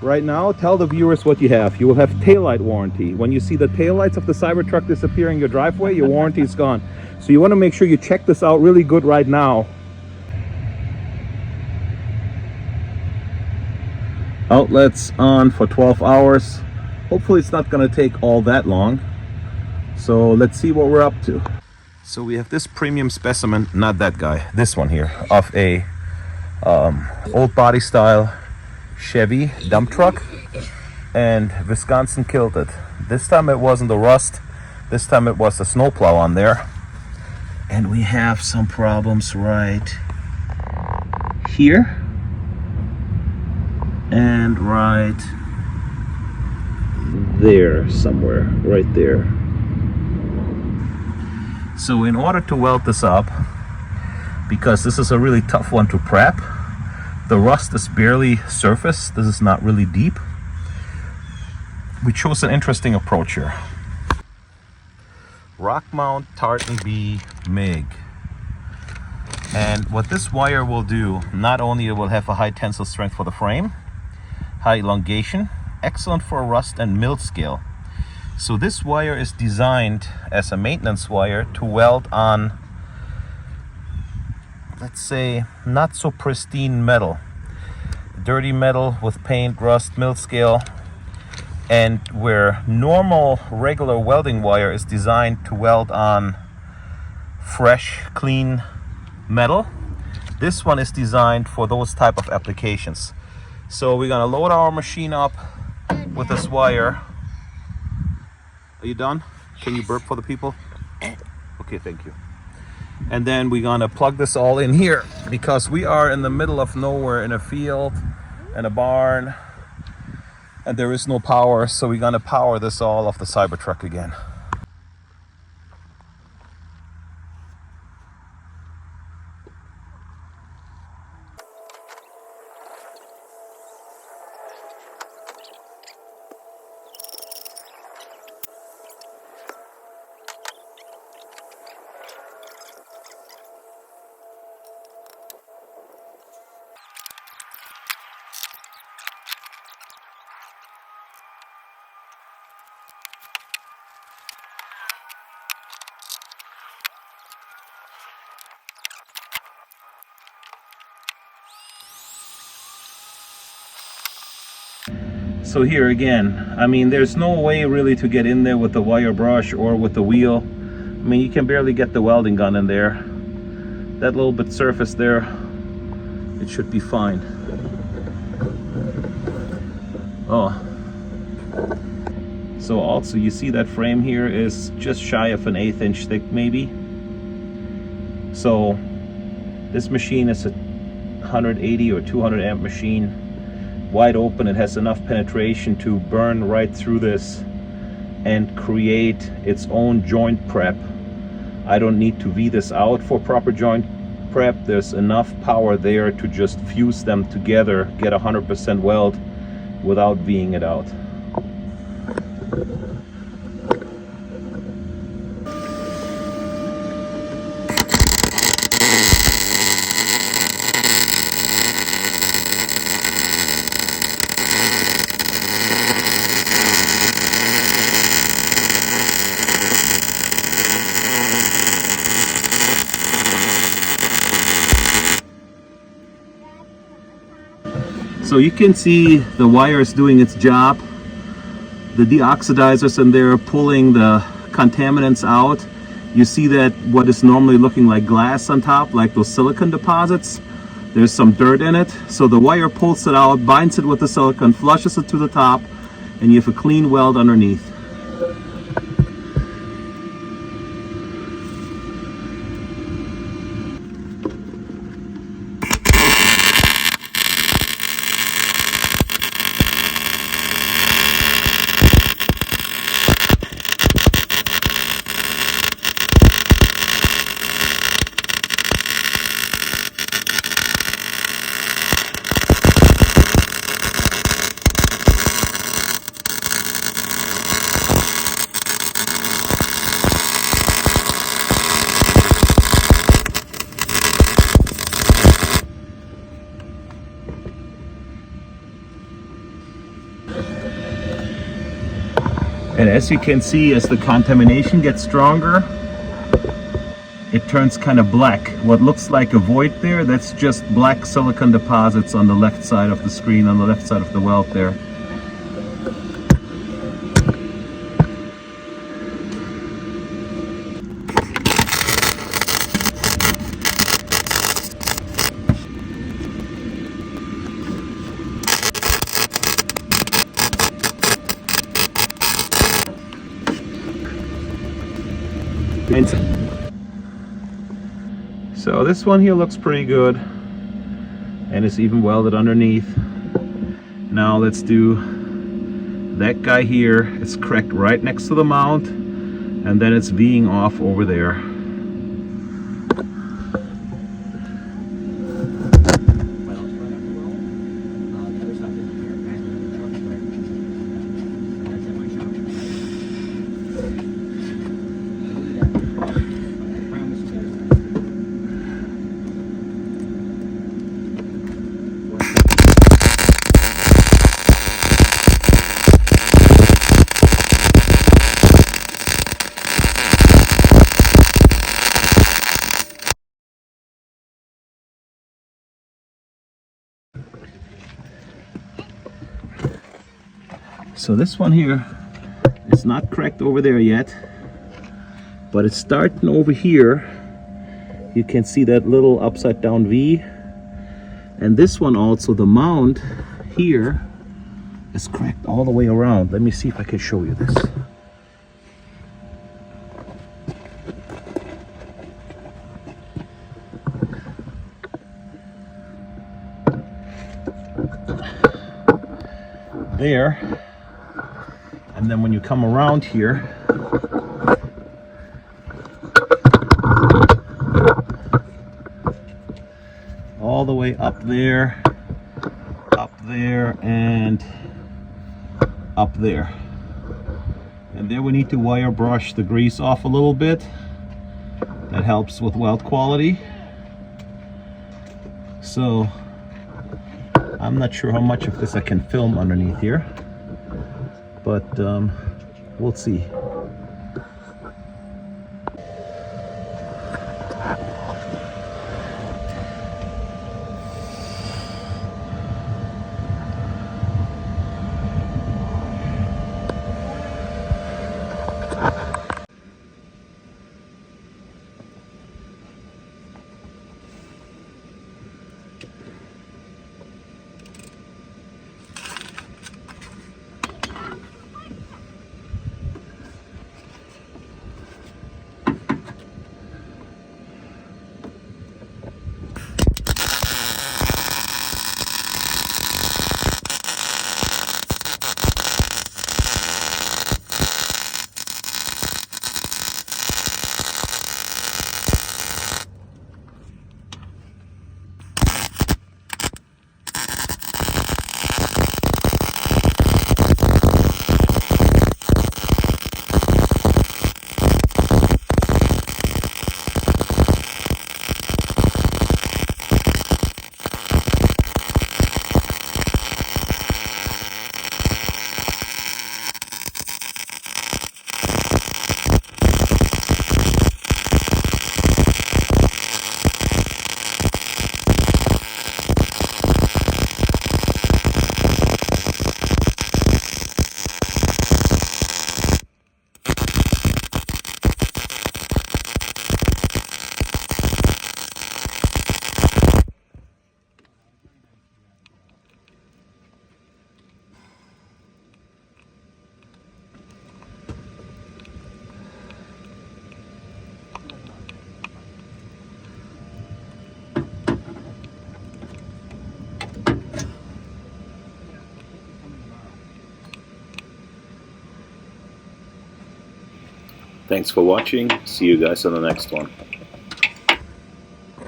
Right now, tell the viewers what you have. You will have taillight warranty. When you see the taillights of the Cybertruck disappear in your driveway, your warranty is gone. So you want to make sure you check this out really good right now. Outlets on for 12 hours. Hopefully it's not going to take all that long. So let's see what we're up to. So we have this premium specimen, not that guy, this one here, of a old body style Chevy dump truck, and Wisconsin killed it. This time it wasn't the rust, this time it was the snowplow on there. And we have some problems right here and right there somewhere, right there. So in order to weld this up, because this is a really tough one to prep, the rust is barely surface, this is not really deep, we chose an interesting approach here. Rockmount Tartan B MIG. And what this wire will do, not only it will have a high tensile strength for the frame, high elongation, excellent for rust and mill scale. So this wire is designed as a maintenance wire to weld on, let's say, not so pristine metal, dirty metal with paint, rust, mill scale, and where normal regular welding wire is designed to weld on fresh, clean metal, this one is designed for those type of applications. So we're gonna load our machine up with this wire. Are you done? Can you burp for the people? Okay, thank you. And then we're gonna plug this all in here because we are in the middle of nowhere, in a field, in a barn, and there is no power, so we're gonna power this all off the Cybertruck again. So here again, I mean, there's no way really to get in there with the wire brush or with the wheel. I mean, you can barely get the welding gun in there. That little bit surface there, it should be fine. Oh. So also you see that frame here is just shy of an 1/8 inch thick maybe. So this machine is a 180 or 200 amp machine. Wide open, it has enough penetration to burn right through this and create its own joint prep. I don't need to V this out for proper joint prep. There's enough power there to just fuse them together, get 100% weld without V'ing it out. So you can see the wire is doing its job. The deoxidizers in there pulling the contaminants out. You see that what is normally looking like glass on top, like those silicon deposits, there's some dirt in it. So the wire pulls it out, binds it with the silicon, flushes it to the top, and you have a clean weld underneath. And as you can see, as the contamination gets stronger, it turns kind of black. What looks like a void there, that's just black silicon deposits on the left side of the screen, on the left side of the weld there. So this one here looks pretty good, and it's even welded underneath. Now let's do that guy here. It's cracked right next to the mount, and then it's V'ing off over there. So this one here is not cracked over there yet, but it's starting over here. You can see that little upside down V. And this one also, the mount here is cracked all the way around. Let me see if I can show you this. There. And then when you come around here, all the way up there, and up there. And there we need to wire brush the grease off a little bit. That helps with weld quality. So I'm not sure how much of this I can film underneath here, but we'll see. Thanks for watching. See you guys on the next one.